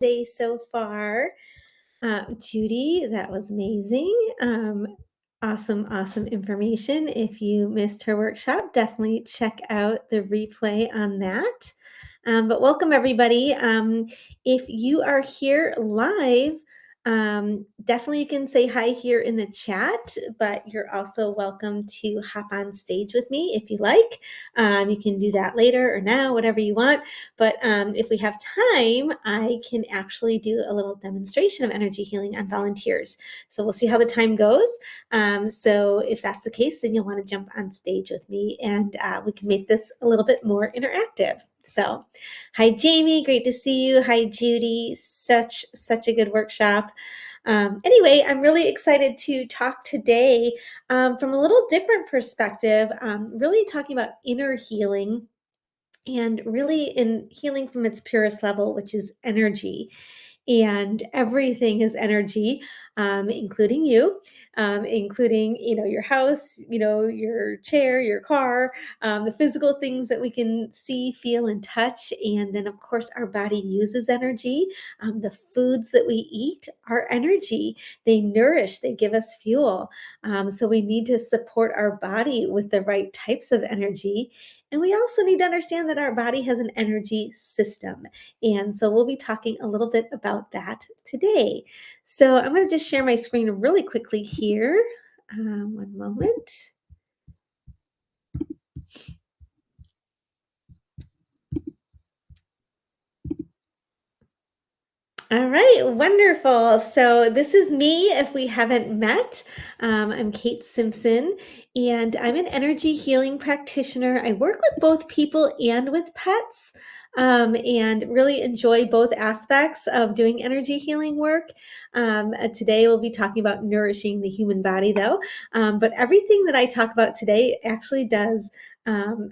Day so far. Judy, that was amazing. Awesome information. If you missed her workshop, definitely check out the replay on that. But welcome, everybody. If you are here live, definitely you can say hi here in the chat, but you're also welcome to hop on stage with me if you like. You can do that later or now, whatever you want. But if we have time, I can actually do a little demonstration of energy healing on volunteers. So we'll see how the time goes. So if that's the case, then you'll want to jump on stage with me and we can make this a little bit more interactive. So hi, Jamie. Great to see you. Hi, Judy. Such a good workshop. Anyway, I'm really excited to talk today from a little different perspective, really talking about inner healing and really in healing from its purest level, which is energy. And everything is energy, including you, including your house, your chair, your car, the physical things that we can see, feel, and touch. And then, of course, our body uses energy. The foods that we eat are energy. They nourish. They give us fuel. So we need to support our body with the right types of energy. And we also need to understand that our body has an energy system. And so we'll be talking a little bit about that today. So I'm going to just share my screen really quickly here. One moment. All right, wonderful. So this is me if we haven't met. I'm Kate Simpson, and I'm an energy healing practitioner. I work with both people and with pets, and really enjoy both aspects of doing energy healing work. Today we'll be talking about nourishing the human body, though. But everything that I talk about today actually does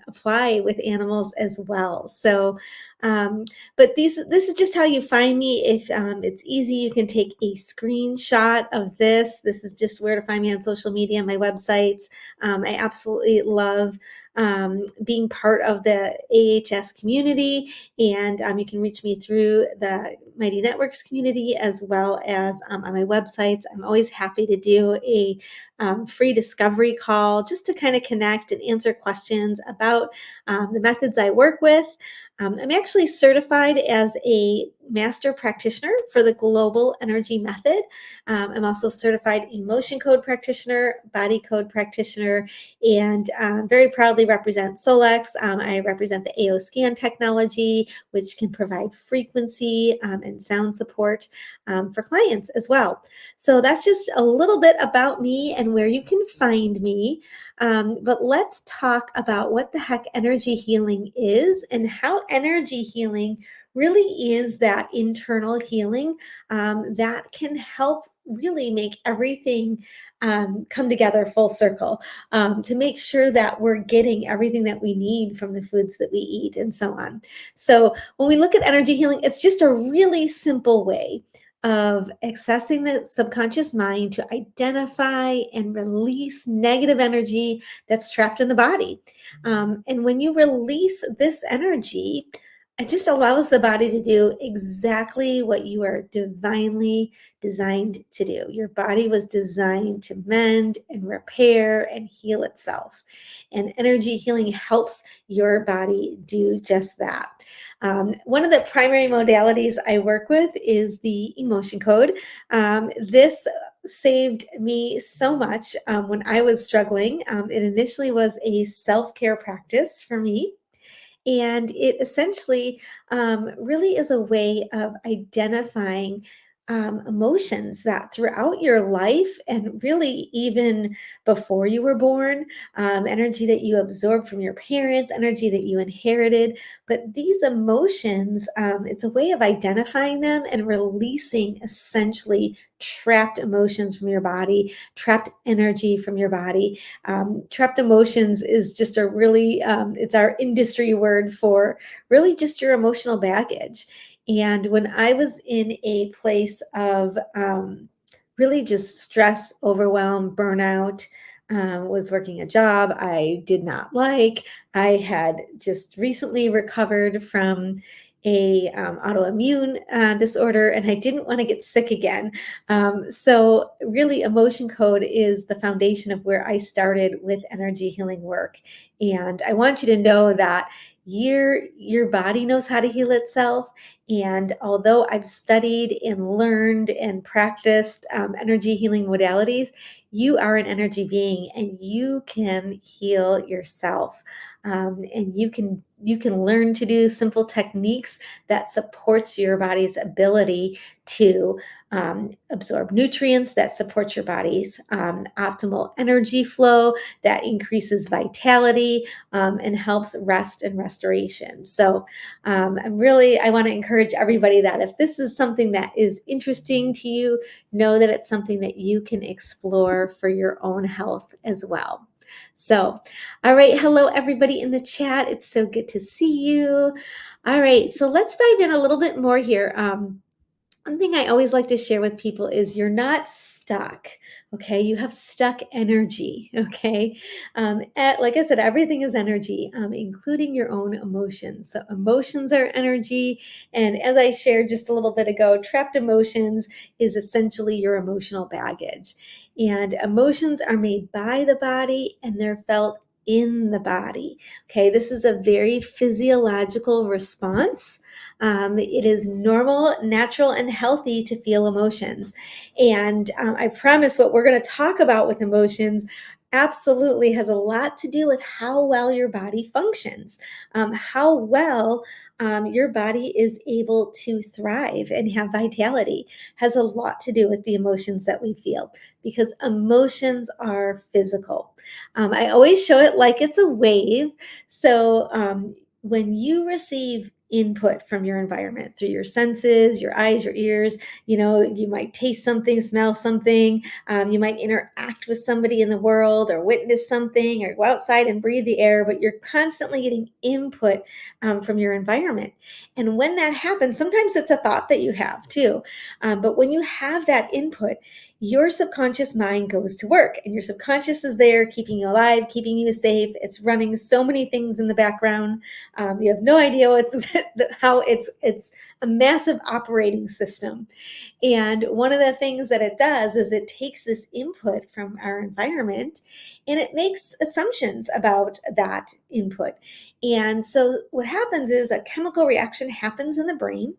apply with animals as well. So but this is just how you find me. If it's easy, you can take a screenshot of this. This is just where to find me on social media, my websites. I absolutely love being part of the AHS community, and you can reach me through the Mighty Networks community as well as on my websites. I'm always happy to do a free discovery call just to kind of connect and answer questions about the methods I work with. I'm actually certified as a master practitioner for the Global Energy Method. I'm also certified emotion code practitioner, body code practitioner, and very proudly represent Solex. I represent the AO scan technology, which can provide frequency and sound support for clients as well. So that's just a little bit about me and where you can find me. But let's talk about what the heck energy healing is and how energy healing really is that internal healing that can help really make everything come together full circle to make sure that we're getting everything that we need from the foods that we eat and so on. So when we look at energy healing, it's just a really simple way of accessing the subconscious mind to identify and release negative energy that's trapped in the body. And when you release this energy, it just allows the body to do exactly what you are divinely designed to do. Your body was designed to mend and repair and heal itself. And energy healing helps your body do just that. One of the primary modalities I work with is the emotion code. This saved me so much when I was struggling. It initially was a self-care practice for me. And it essentially really is a way of identifying emotions that throughout your life and really even before you were born, energy that you absorbed from your parents, energy that you inherited. But these emotions, it's a way of identifying them and releasing essentially trapped emotions from your body, trapped energy from your body. Trapped emotions is just a really, it's our industry word for really just your emotional baggage. And when I was in a place of really just stress, overwhelm, burnout, was working a job I did not like. I had just recently recovered from a autoimmune disorder, and I didn't want to get sick again. So really, emotion code is the foundation of where I started with energy healing work. And I want you to know that your body knows how to heal itself. And although I've studied and learned and practiced energy healing modalities, you are an energy being and you can heal yourself. And you can learn to do simple techniques that supports your body's ability to absorb nutrients, that supports your body's optimal energy flow, that increases vitality, and helps rest and restoration. So I want to encourage everybody that if this is something that is interesting to you, know that it's something that you can explore for your own health as well. So, all right. Hello, everybody in the chat. It's so good to see you. All right. So let's dive in a little bit more here. One thing I always like to share with people is you're not stuck. Okay. You have stuck energy. Okay. Like I said, everything is energy, including your own emotions. So emotions are energy. And as I shared just a little bit ago, trapped emotions is essentially your emotional baggage. And emotions are made by the body and they're felt in the body. Okay. This is a very physiological response. It is normal, natural, and healthy to feel emotions. And I promise what we're going to talk about with emotions absolutely has a lot to do with how well your body functions, how well your body is able to thrive and have vitality has a lot to do with the emotions that we feel because emotions are physical. I always show it like it's a wave. So, when you receive input from your environment through your senses, your eyes, your ears, you might taste something, smell something, you might interact with somebody in the world or witness something or go outside and breathe the air, but you're constantly getting input from your environment. And when that happens, sometimes it's a thought that you have too. But when you have that input, your subconscious mind goes to work and your subconscious is there keeping you alive, keeping you safe. It's running so many things in the background. You have no idea how it's a massive operating system. And one of the things that it does is it takes this input from our environment and it makes assumptions about that input. And so what happens is a chemical reaction happens in the brain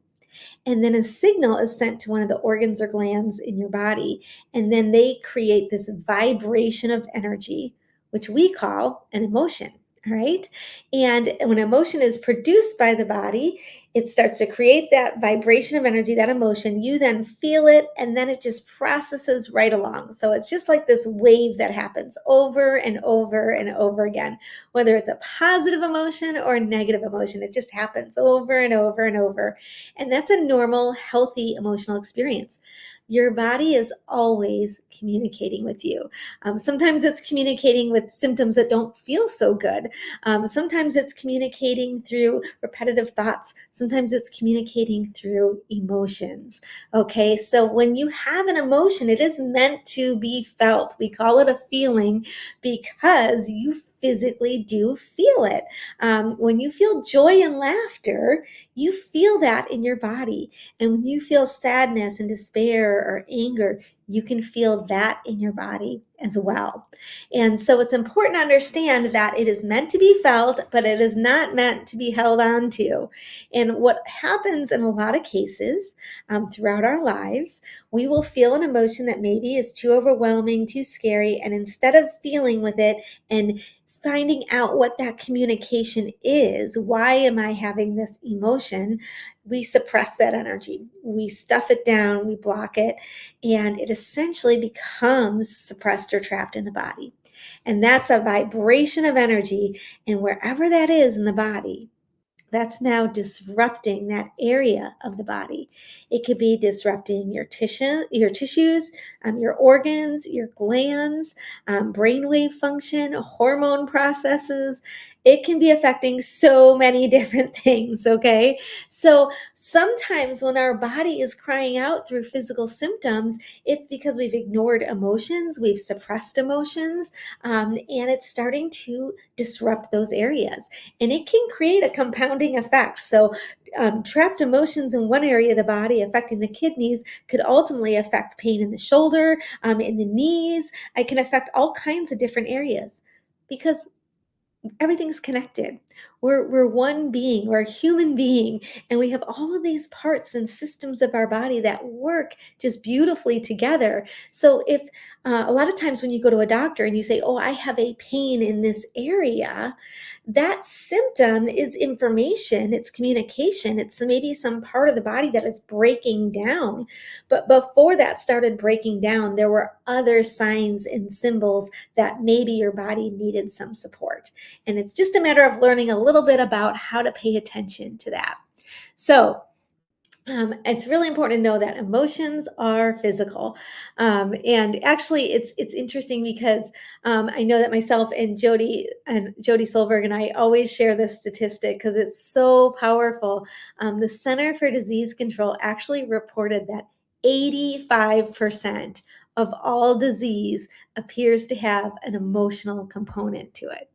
and then a signal is sent to one of the organs or glands in your body. And then they create this vibration of energy, which we call an emotion. All right. And when emotion is produced by the body, it starts to create that vibration of energy, that emotion. You then feel it, and then it just processes right along. So it's just like this wave that happens over and over and over again, whether it's a positive emotion or a negative emotion. It just happens over and over and over. And that's a normal, healthy emotional experience. Your body is always communicating with you. Sometimes it's communicating with symptoms that don't feel so good. Sometimes it's communicating through repetitive thoughts. Sometimes it's communicating through emotions. Okay, so when you have an emotion, it is meant to be felt. We call it a feeling because you physically do feel it. When you feel joy and laughter, you feel that in your body. And when you feel sadness and despair or anger, you can feel that in your body as well. And so it's important to understand that it is meant to be felt, but it is not meant to be held on to. And what happens in a lot of cases throughout our lives, we will feel an emotion that maybe is too overwhelming, too scary. And instead of feeling with it and finding out what that communication is, why am I having this emotion? We suppress that energy. We stuff it down, we block it, and it essentially becomes suppressed or trapped in the body. And that's a vibration of energy. And wherever that is in the body, that's now disrupting that area of the body. It could be disrupting your tissues, your organs, your glands, brainwave function, hormone processes. it can be affecting so many different things, okay? So sometimes when our body is crying out through physical symptoms, it's because we've ignored emotions, we've suppressed emotions, and it's starting to disrupt those areas. And it can create a compounding effect. So trapped emotions in one area of the body affecting the kidneys could ultimately affect pain in the shoulder, in the knees. It can affect all kinds of different areas because everything's connected. We're one being, we're a human being, and we have all of these parts and systems of our body that work just beautifully together. So if a lot of times when you go to a doctor and you say, oh, I have a pain in this area, that symptom is information, it's communication, it's maybe some part of the body that is breaking down. But before that started breaking down, there were other signs and symbols that maybe your body needed some support. And it's just a matter of learning a little bit about how to pay attention to that. So it's really important to know that emotions are physical, and actually, it's interesting because I know that myself and Jody Solberg and I always share this statistic because it's so powerful. The Center for Disease Control actually reported that 85% of all disease appears to have an emotional component to it.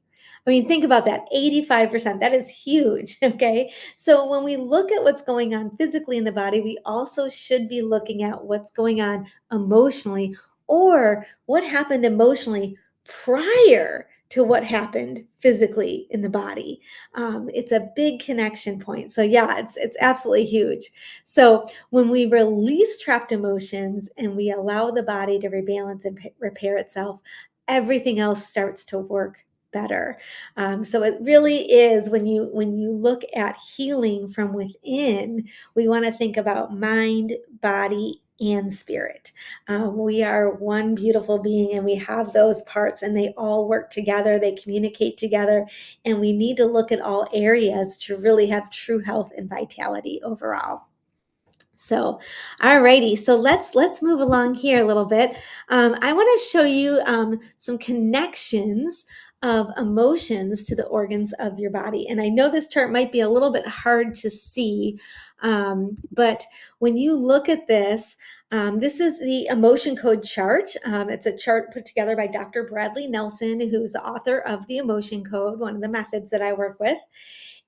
I mean, think about that, 85%. That is huge, okay? So when we look at what's going on physically in the body, we also should be looking at what's going on emotionally or what happened emotionally prior to what happened physically in the body. It's a big connection point. So yeah, it's absolutely huge. So when we release trapped emotions and we allow the body to rebalance and repair itself, everything else starts to work better. So it really is when you look at healing from within, we want to think about mind, body, and spirit. We are one beautiful being and we have those parts and they all work together, they communicate together, and we need to look at all areas to really have true health and vitality overall. So, all righty. So let's move along here a little bit. I want to show you some connections of emotions to the organs of your body. And I know this chart might be a little bit hard to see, but when you look at this, this is the emotion code chart. It's a chart put together by Dr. Bradley Nelson, who's the author of the emotion code, one of the methods that I work with.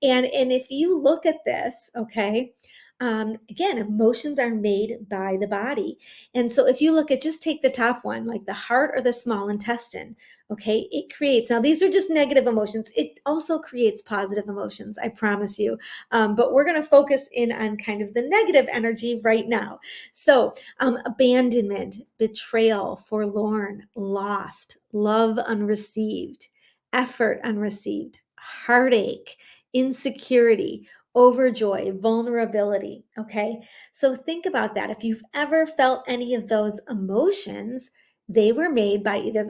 And if you look at this, okay, again, emotions are made by the body. And so if you look at just take the top one, like the heart or the small intestine, okay, it creates, now these are just negative emotions. It also creates positive emotions, I promise you. But we're going to focus in on kind of the negative energy right now. So abandonment, betrayal, forlorn, lost, love unreceived, effort unreceived, heartache, insecurity, overjoy, vulnerability. Okay. So think about that. If you've ever felt any of those emotions, they were made by either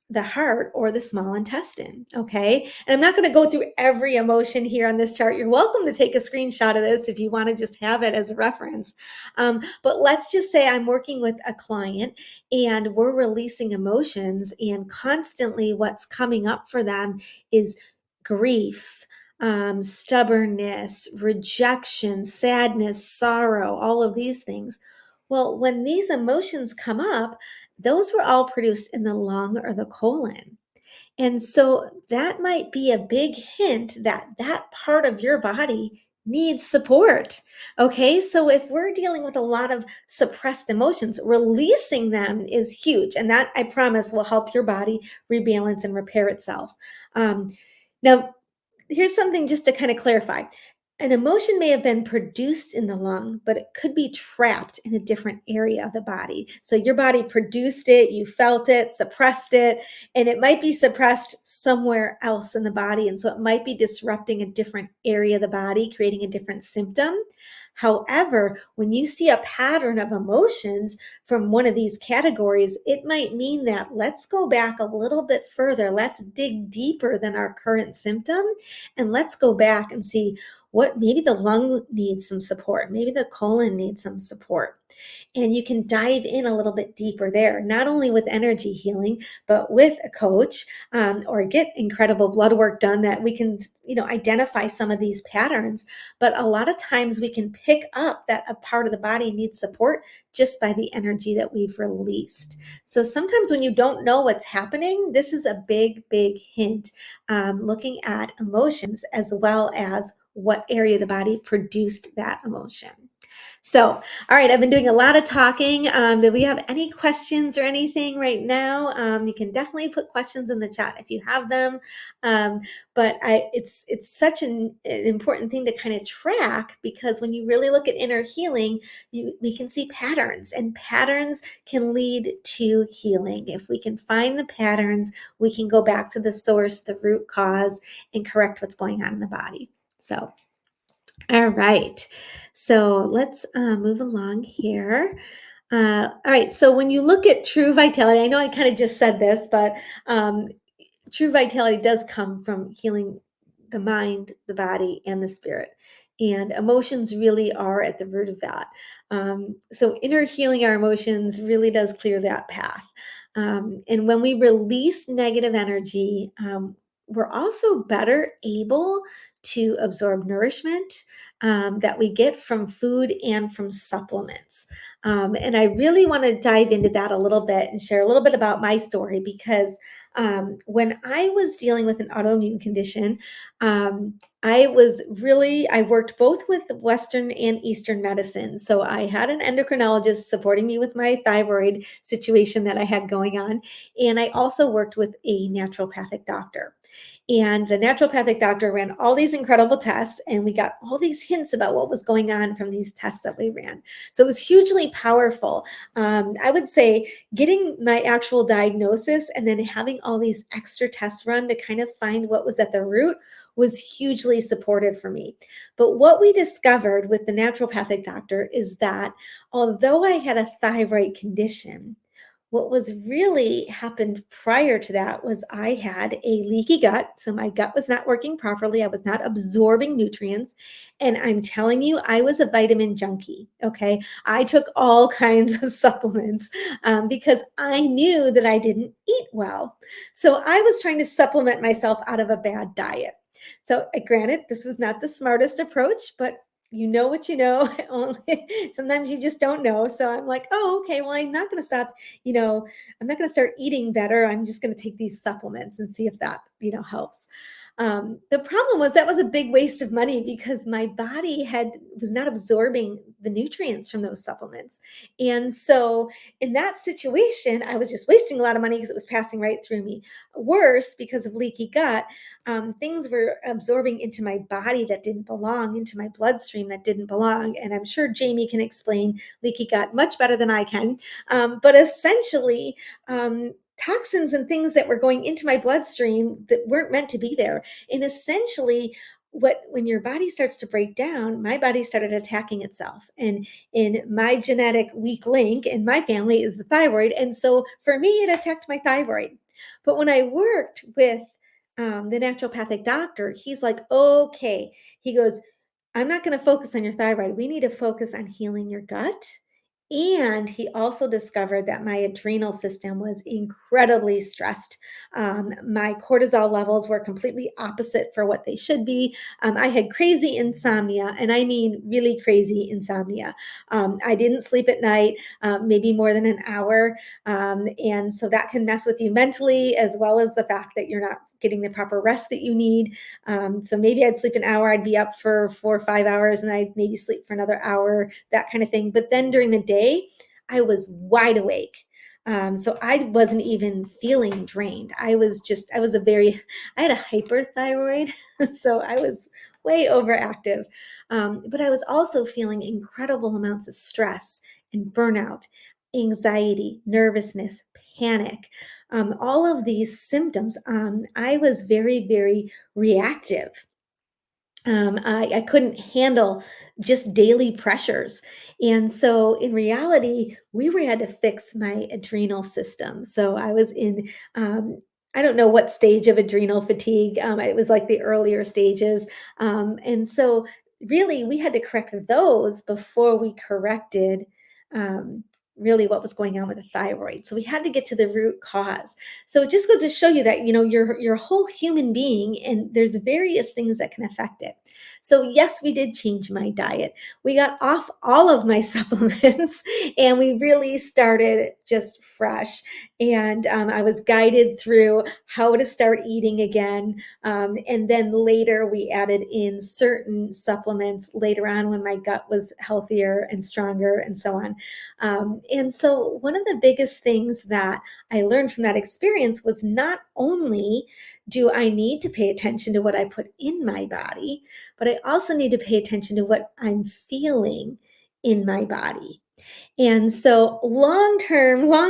the heart or the small intestine. Okay. And I'm not going to go through every emotion here on this chart. You're welcome to take a screenshot of this if you want to just have it as a reference. But let's just say I'm working with a client and we're releasing emotions, and constantly what's coming up for them is grief, stubbornness, rejection, sadness, sorrow, all of these things. Well, when these emotions come up, those were all produced in the lung or the colon. And so that might be a big hint that that part of your body needs support. Okay. So if we're dealing with a lot of suppressed emotions, releasing them is huge. And that, I promise, will help your body rebalance and repair itself. Now, here's something just to kind of clarify. An emotion may have been produced in the lung, but it could be trapped in a different area of the body. So your body produced it, you felt it, suppressed it, and it might be suppressed somewhere else in the body. And so it might be disrupting a different area of the body, creating a different symptom. However, when you see a pattern of emotions from one of these categories, it might mean that let's go back a little bit further. Let's dig deeper than our current symptom, and let's go back and see what maybe the lung needs some support, maybe the colon needs some support. And you can dive in a little bit deeper there, not only with energy healing, but with a coach, or get incredible blood work done that we can, identify some of these patterns. But a lot of times we can pick up that a part of the body needs support just by the energy that we've released. So sometimes when you don't know what's happening, this is a big, big hint, looking at emotions as well as what area of the body produced that emotion. So, all right, I've been doing a lot of talking. Do we have any questions or anything right now? You can definitely put questions in the chat if you have them. But it's such an important thing to kind of track, because when you really look at inner healing, we can see patterns, and patterns can lead to healing. If we can find the patterns, we can go back to the source, the root cause, and correct what's going on in the body. So. All right. So let's move along here. All right. So when you look at true vitality, I know I kind of just said this, but um, true vitality does come from healing the mind, the body, and the spirit. And emotions really are at the root of that. So inner healing our emotions really does clear that path. And when we release negative energy, we're also better able to absorb nourishment that we get from food and from supplements. And I really want to dive into that a little bit and share a little bit about my story, because when I was dealing with an autoimmune condition, I worked both with Western and Eastern medicine. So I had an endocrinologist supporting me with my thyroid situation that I had going on. And I also worked with a naturopathic doctor. And the naturopathic doctor ran all these incredible tests, and we got all these hints about what was going on from these tests that we ran. So it was hugely powerful. I would say getting my actual diagnosis and then having all these extra tests run to kind of find what was at the root was hugely supportive for me. But what we discovered with the naturopathic doctor is that although I had a thyroid condition, what was really happened prior to that was I had a leaky gut. So my gut was not working properly. I was not absorbing nutrients. And I'm telling you, I was a vitamin junkie. Okay. I took all kinds of supplements because I knew that I didn't eat well. So I was trying to supplement myself out of a bad diet. So, granted, this was not the smartest approach, but you know what you know. Sometimes you just don't know. So I'm like, oh, okay, well, I'm not going to stop, I'm not going to start eating better. I'm just going to take these supplements and see if that, helps. The problem was that was a big waste of money because my body was not absorbing the nutrients from those supplements. And so in that situation, I was just wasting a lot of money because it was passing right through me. Worse, because of leaky gut, things were absorbing into my body that didn't belong, into my bloodstream that didn't belong. And I'm sure Jamie can explain leaky gut much better than I can. But essentially, toxins and things that were going into my bloodstream that weren't meant to be there. And essentially, when your body starts to break down, my body started attacking itself. And in my genetic weak link in my family is the thyroid. And so for me, it attacked my thyroid. But when I worked with the naturopathic doctor, he's like, okay, he goes, I'm not going to focus on your thyroid. We need to focus on healing your gut. And he also discovered that my adrenal system was incredibly stressed. My cortisol levels were completely opposite for what they should be. I had crazy insomnia, and I mean really crazy insomnia. I didn't sleep at night, maybe more than an hour. And so that can mess with you mentally, as well as the fact that you're not getting the proper rest that you need. So maybe I'd sleep an hour, I'd be up for 4 or 5 hours, and I'd maybe sleep for another hour, that kind of thing. But then during the day, I was wide awake. So I wasn't even feeling drained. I had a hyperthyroid. So I was way overactive. But I was also feeling incredible amounts of stress and burnout, anxiety, nervousness, panic. All of these symptoms, I was very, very reactive. I couldn't handle just daily pressures. And so in reality, we had to fix my adrenal system. So I was in I don't know what stage of adrenal fatigue. It was like the earlier stages. And so, really, we had to correct those before we corrected um, really what was going on with the thyroid. So, we had to get to the root cause. So, it just goes to show you that, you're a whole human being and there's various things that can affect it. So, yes, we did change my diet. We got off all of my supplements and we really started just fresh, and I was guided through how to start eating again. And then later we added in certain supplements later on when my gut was healthier and stronger and so on. And so one of the biggest things that I learned from that experience was not only do I need to pay attention to what I put in my body, but I also need to pay attention to what I'm feeling in my body. And so, long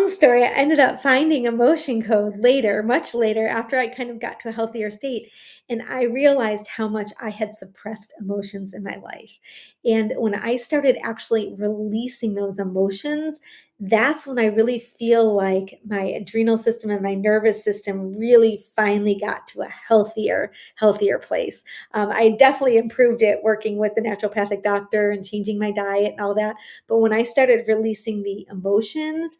story, I ended up finding a motion code later, much later, after I kind of got to a healthier state. And I realized how much I had suppressed emotions in my life. And when I started actually releasing those emotions, that's when I really feel like my adrenal system and my nervous system really finally got to a healthier place. I definitely improved it working with the naturopathic doctor and changing my diet and all that. But when I started releasing the emotions,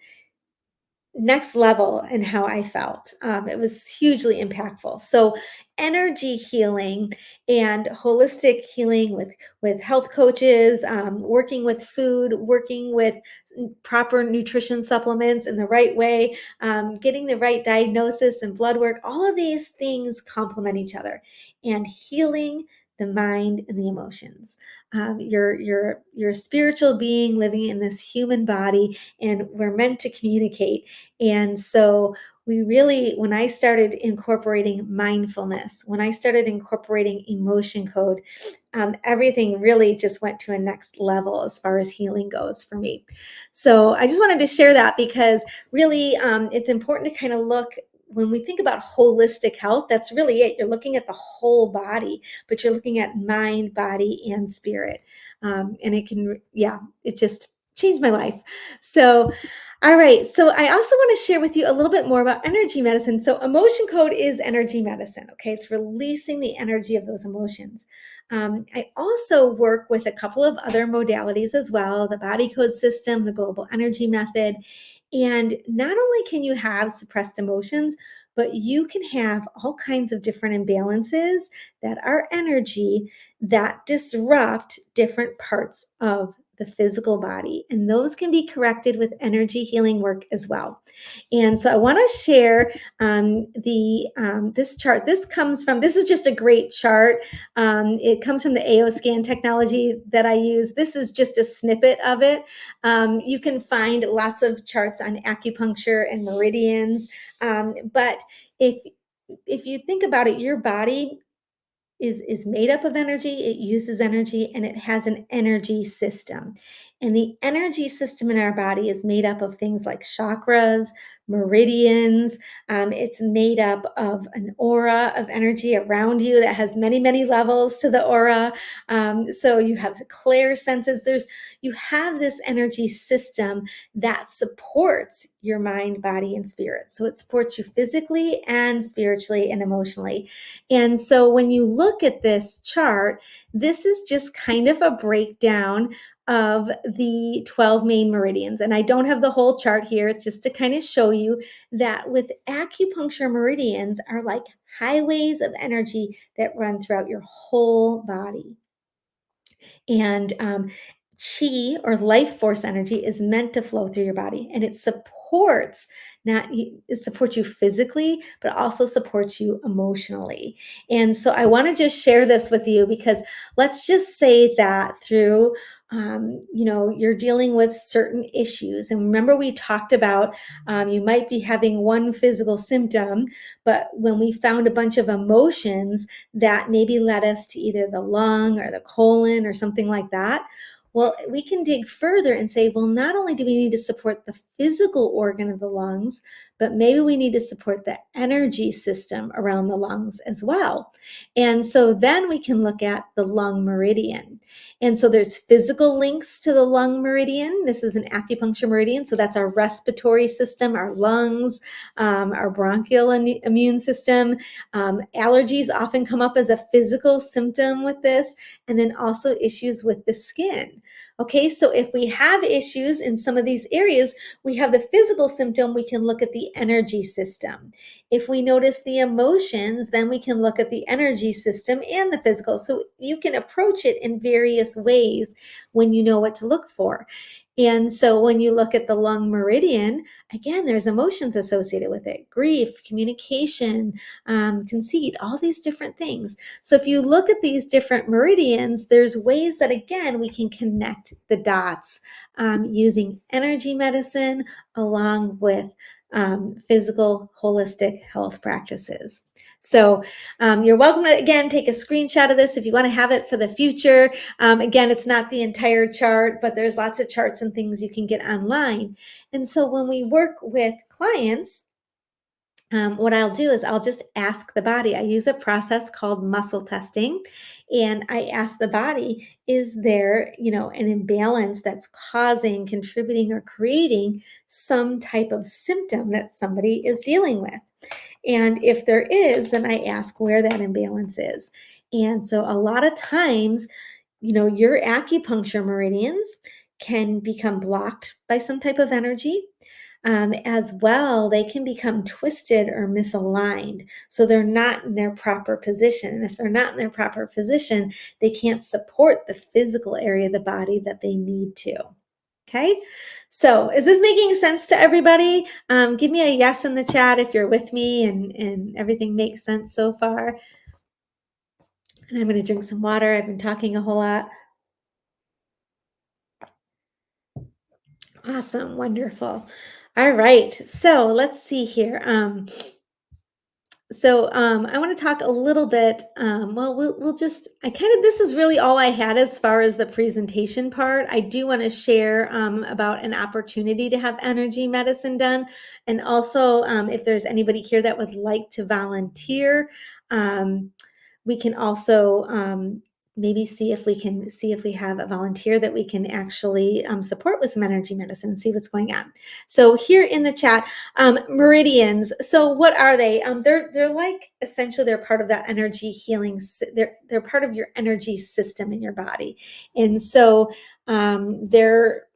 next level in how I felt. It was hugely impactful. So, energy healing and holistic healing with health coaches, working with food, working with proper nutrition supplements in the right way, getting the right diagnosis and blood work. All of these things complement each other, and healing the mind and the emotions. You're a spiritual being living in this human body, and we're meant to communicate. And so we really, when I started incorporating mindfulness, when I started incorporating emotion code, everything really just went to a next level as far as healing goes for me. So I just wanted to share that because really it's important to kind of look. When we think about holistic health, that's really it. You're looking at the whole body, but you're looking at mind, body, and spirit. And it can, yeah, it just changed my life. So all right. So I also want to share with you a little bit more about energy medicine. So emotion code is energy medicine. Okay. It's releasing the energy of those emotions. I also work with a couple of other modalities as well, the body code system, the global energy method. And not only can you have suppressed emotions, but you can have all kinds of different imbalances that are energy that disrupt different parts of the physical body. And those can be corrected with energy healing work as well. And so I want to share the this chart. This is just a great chart. It comes from the AO scan technology that I use. This is just a snippet of it. You can find lots of charts on acupuncture and meridians. But if you think about it, your body is made up of energy, it uses energy, and it has an energy system. And the energy system in our body is made up of things like chakras, meridians. It's made up of an aura of energy around you that has many, many levels to the aura. So you have clear senses. You have this energy system that supports your mind, body, and spirit. So it supports you physically and spiritually and emotionally. And so when you look at this chart, this is just kind of a breakdown of the 12 main meridians. And I don't have the whole chart here. It's just to kind of show you that with acupuncture, meridians are like highways of energy that run throughout your whole body. And chi, or life force energy, is meant to flow through your body, and it supports it supports you physically, but also supports you emotionally. And so I want to just share this with you because let's just say that through you're dealing with certain issues. And remember, we talked about you might be having one physical symptom, but when we found a bunch of emotions that maybe led us to either the lung or the colon or something like that. Well, we can dig further and say, well, not only do we need to support the physical organ of the lungs, but maybe we need to support the energy system around the lungs as well. And so then we can look at the lung meridian. And so there's physical links to the lung meridian. This is an acupuncture meridian. So that's our respiratory system, our lungs, our bronchial immune system. Allergies often come up as a physical symptom with this, and then also issues with the skin. Okay, so if we have issues in some of these areas, we have the physical symptom, we can look at the energy system. If we notice the emotions, then we can look at the energy system and the physical. So you can approach it in various ways when you know what to look for. And so when you look at the lung meridian, again, there's emotions associated with it: grief, communication, conceit, all these different things. So if you look at these different meridians, there's ways that, again, we can connect the dots using energy medicine along with physical holistic health practices. So you're welcome to, again, take a screenshot of this if you want to have it for the future. Again, it's not the entire chart, but there's lots of charts and things you can get online. And so when we work with clients, what I'll do is I'll just ask the body. I use a process called muscle testing, and I ask the body, is there, an imbalance that's causing, contributing, or creating some type of symptom that somebody is dealing with? And if there is, then I ask where that imbalance is. And so a lot of times, your acupuncture meridians can become blocked by some type of energy. As well, they can become twisted or misaligned. So they're not in their proper position. And if they're not in their proper position, they can't support the physical area of the body that they need to. Okay. So is this making sense to everybody? Give me a yes in the chat if you're with me and everything makes sense so far. And I'm going to drink some water. I've been talking a whole lot. Awesome. Wonderful. All right. So let's see here. I want to talk a little bit. We'll just, this is really all I had as far as the presentation part. I do want to share about an opportunity to have energy medicine done. And also, if there's anybody here that would like to volunteer, we can also maybe see if we have a volunteer that we can actually support with some energy medicine, see what's going on. So here in the chat, meridians. So what are they? They're like, essentially, they're part of that energy healing. They're part of your energy system in your body, and so they're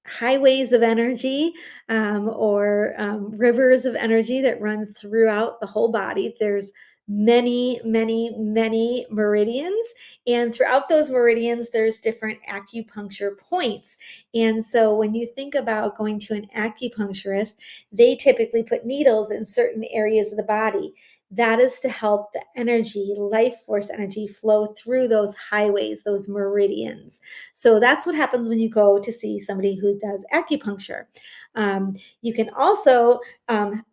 highways of energy or rivers of energy that run throughout the whole body. There's many, many, many meridians. And throughout those meridians, there's different acupuncture points. And so when you think about going to an acupuncturist, they typically put needles in certain areas of the body. That is to help the energy, life force energy, flow through those highways, those meridians. So that's what happens when you go to see somebody who does acupuncture. You can also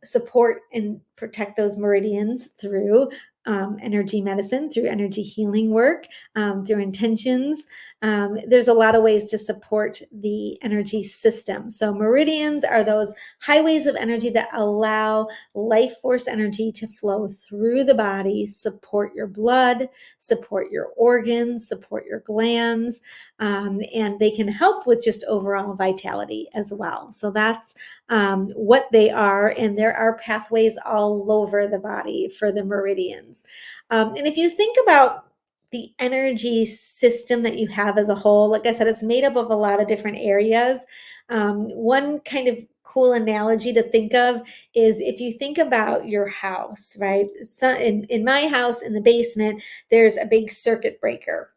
support and protect those meridians through energy medicine, through energy healing work, through intentions. There's a lot of ways to support the energy system. So meridians are those highways of energy that allow life force energy to flow through the body, support your blood, support your organs, support your glands, and they can help with just overall vitality as well. So that's what they are, and there are pathways all over the body for the meridians. And if you think about the energy system that you have as a whole, like I said, it's made up of a lot of different areas. One kind of cool analogy to think of is if you think about your house, right? So in my house, in the basement, there's a big circuit breaker.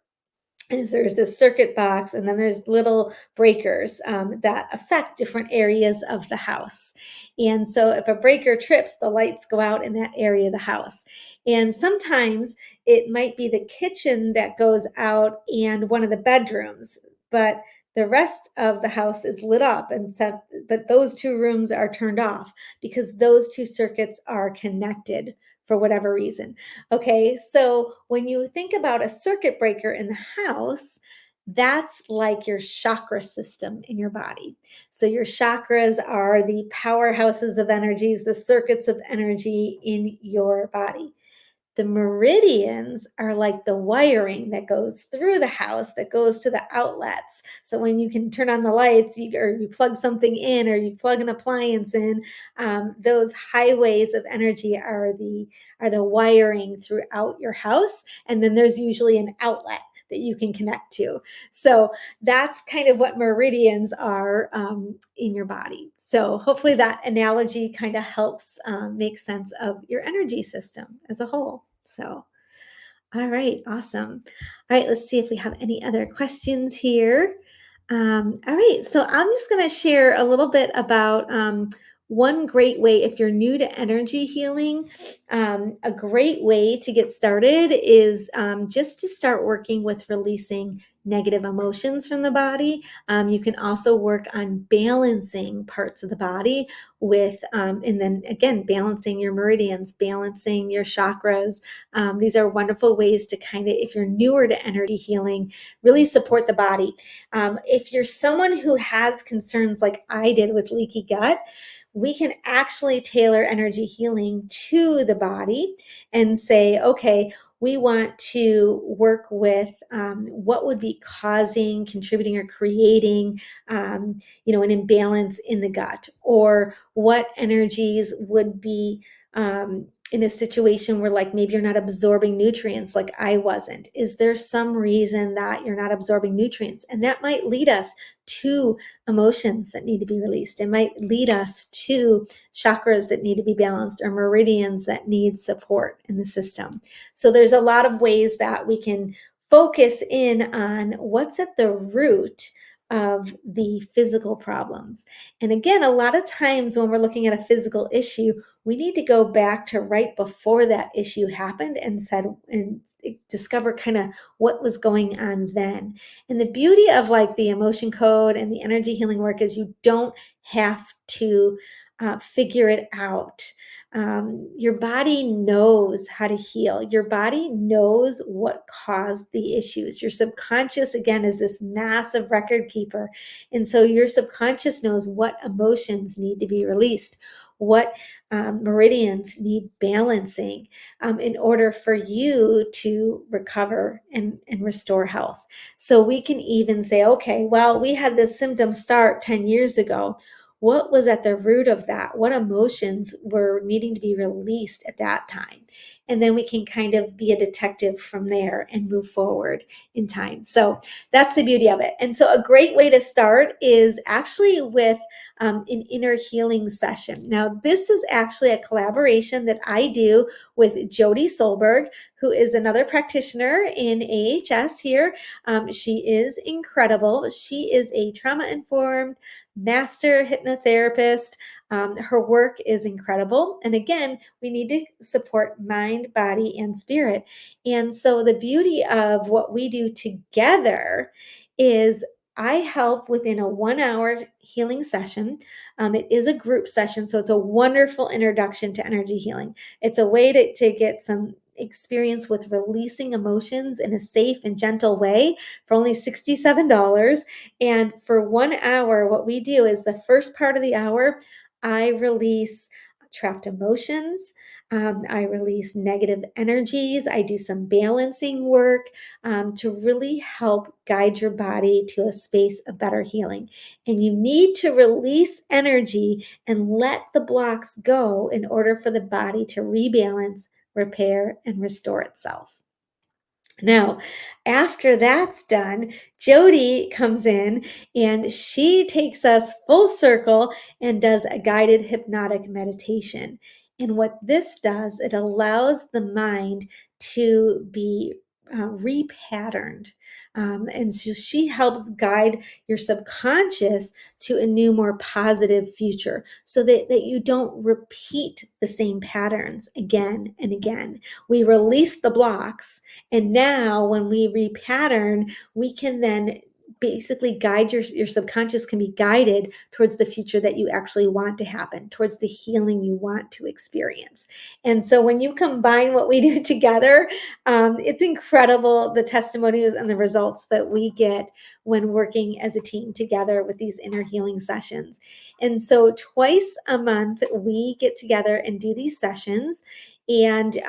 And so there's this circuit box, and then there's little breakers that affect different areas of the house. And so if a breaker trips, the lights go out in that area of the house. And sometimes it might be the kitchen that goes out and one of the bedrooms, but the rest of the house is lit up, but those two rooms are turned off because those two circuits are connected for whatever reason. Okay, so when you think about a circuit breaker in the house, That's like your chakra system in your body. So your chakras are the powerhouses of energies, the circuits of energy in your body. The meridians are like the wiring that goes through the house, that goes to the outlets. So when you can turn on the lights, or you plug something in, or you plug an appliance in, those highways of energy are the wiring throughout your house. And then there's usually an outlet that you can connect to. So that's kind of what meridians are in your body. So hopefully that analogy kind of helps make sense of your energy system as a whole. So, all right, awesome. All right, let's see if we have any other questions here. All right, so I'm just going to share a little bit about one great way, if you're new to energy healing, a great way to get started is just to start working with releasing negative emotions from the body. You can also work on balancing parts of the body and then again, balancing your meridians, balancing your chakras. These are wonderful ways to kind of, if you're newer to energy healing, really support the body. If you're someone who has concerns like I did with leaky gut, we can actually tailor energy healing to the body and say, okay, we want to work with what would be causing, contributing, or creating, an imbalance in the gut, or what energies would be in a situation where, like, maybe you're not absorbing nutrients like I wasn't. Is there some reason that you're not absorbing nutrients? And that might lead us to emotions that need to be released. It might lead us to chakras that need to be balanced, or meridians that need support in the system. So there's a lot of ways that we can focus in on what's at the root of the physical problems. And again, a lot of times when we're looking at a physical issue, we need to go back to right before that issue happened and discover kind of what was going on then. And the beauty of like the emotion code and the energy healing work is you don't have to figure it out. Your body knows how to heal. Your body knows what caused the issues. Your subconscious, again, is this massive record keeper. And so your subconscious knows what emotions need to be released, what meridians need balancing in order for you to recover and restore health. So we can even say, okay, well, we had this symptom start 10 years ago. What was at the root of that? What emotions were needing to be released at that time? And then we can kind of be a detective from there and move forward in time. So that's the beauty of it. And so a great way to start is actually with an inner healing session. Now, this is actually a collaboration that I do with Jody Solberg, who is another practitioner in AHS here. She is incredible. She is a trauma-informed master hypnotherapist. Her work is incredible. And again, we need to support mind, body, and spirit. And so the beauty of what we do together is I help within a 1 hour healing session. It is a group session, so it's a wonderful introduction to energy healing. It's a way to get some experience with releasing emotions in a safe and gentle way for only $67. And for 1 hour, what we do is the first part of the hour, I release trapped emotions. I release negative energies. I do some balancing work to really help guide your body to a space of better healing. And you need to release energy and let the blocks go in order for the body to rebalance, repair, and restore itself. Now, after that's done, Jody comes in and she takes us full circle and does a guided hypnotic meditation. And what this does, it allows the mind to be repatterned. And so she helps guide your subconscious to a new, more positive future so that you don't repeat the same patterns again and again. We release the blocks, and now when we repattern, we can then basically guide your subconscious can be guided towards the future that you actually want to happen, towards the healing you want to experience. And so when you combine what we do together, it's incredible the testimonies and the results that we get when working as a team together with these inner healing sessions. And so twice a month, we get together and do these sessions. And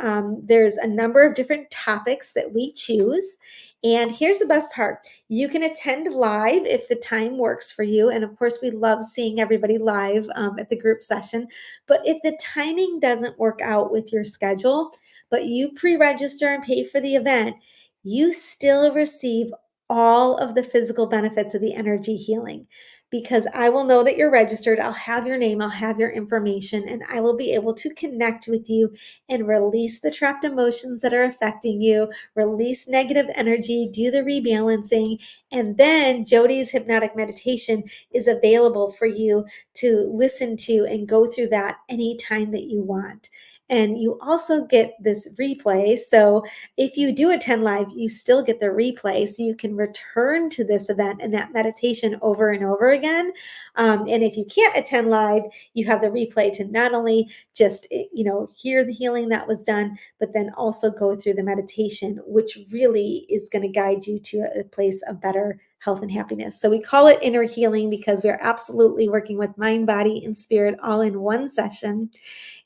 there's a number of different topics that we choose. And here's the best part: you can attend live if the time works for you. And of course, we love seeing everybody live at the group session. But if the timing doesn't work out with your schedule, but you pre register and pay for the event, you still receive all of the physical benefits of the energy healing. Because I will know that you're registered, I'll have your name, I'll have your information, and I will be able to connect with you and release the trapped emotions that are affecting you, release negative energy, do the rebalancing, and then Jody's hypnotic meditation is available for you to listen to and go through that anytime that you want. And you also get this replay. So if you do attend live, you still get the replay. So you can return to this event and that meditation over and over again. And if you can't attend live, you have the replay to not only just hear the healing that was done, but then also go through the meditation, which really is going to guide you to a place of better health and happiness. So we call it inner healing because we're absolutely working with mind, body, and spirit all in one session.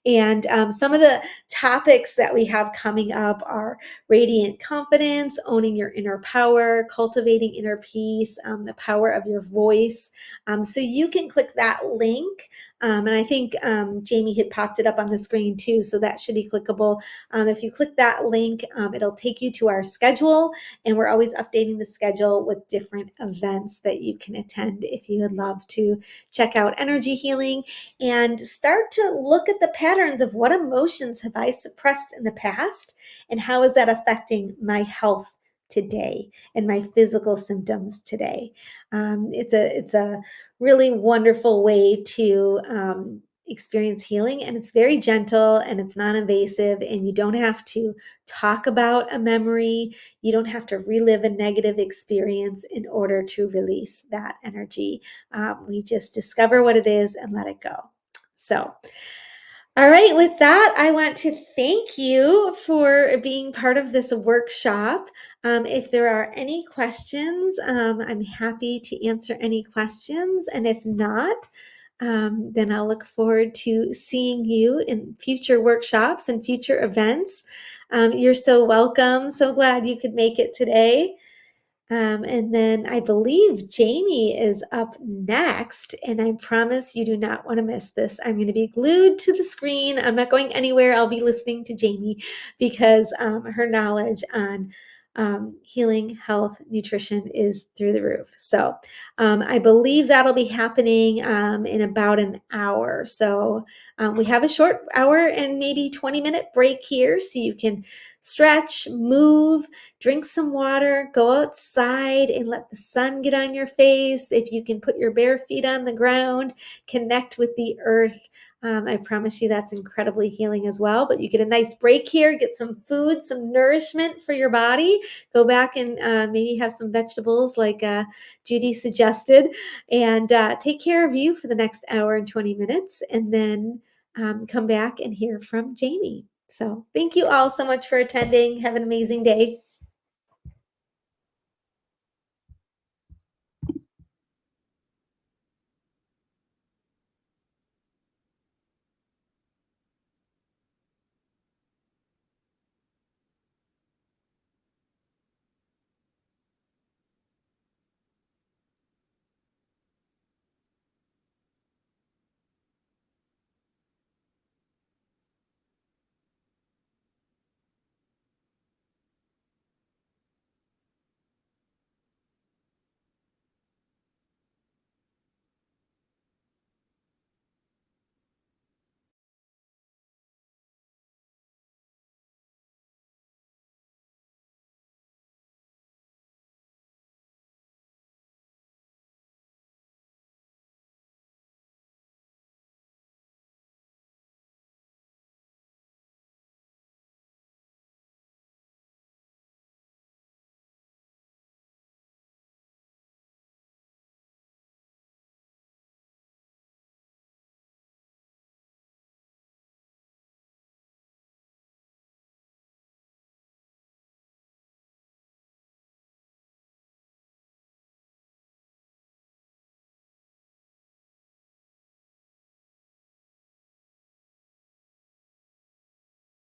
And some of the topics that we have coming up are radiant confidence, owning your inner power, cultivating inner peace, the power of your voice. So you can click that link. And I think Jamie had popped it up on the screen too, so that should be clickable. If you click that link, it'll take you to our schedule, and we're always updating the schedule with different events that you can attend if you would love to check out energy healing and start to look at the patterns of what emotions have I suppressed in the past and how is that affecting my health today and my physical symptoms today. It's a really wonderful way to experience healing, and it's very gentle and it's non-invasive, and you don't have to talk about a memory. You don't have to relive a negative experience in order to release that energy. We just discover what it is and let it go. So, all right, with that, I want to thank you for being part of this workshop. If there are any questions, I'm happy to answer any questions. And if not, then I'll look forward to seeing you in future workshops and future events. You're so welcome. So glad you could make it today. And then I believe Jamie is up next, and I promise you do not want to miss this. I'm going to be glued to the screen. I'm not going anywhere. I'll be listening to Jamie because her knowledge on healing, health, nutrition is through the roof. So I believe that'll be happening in about an hour. So we have a short hour and maybe 20-minute break here so you can stretch, move, drink some water, go outside and let the sun get on your face. If you can put your bare feet on the ground, connect with the earth. I promise you that's incredibly healing as well. But you get a nice break here, get some food, some nourishment for your body. Go back and maybe have some vegetables like Judy suggested, and take care of you for the next hour and 20 minutes. And then come back and hear from Jamie. So thank you all so much for attending. Have an amazing day.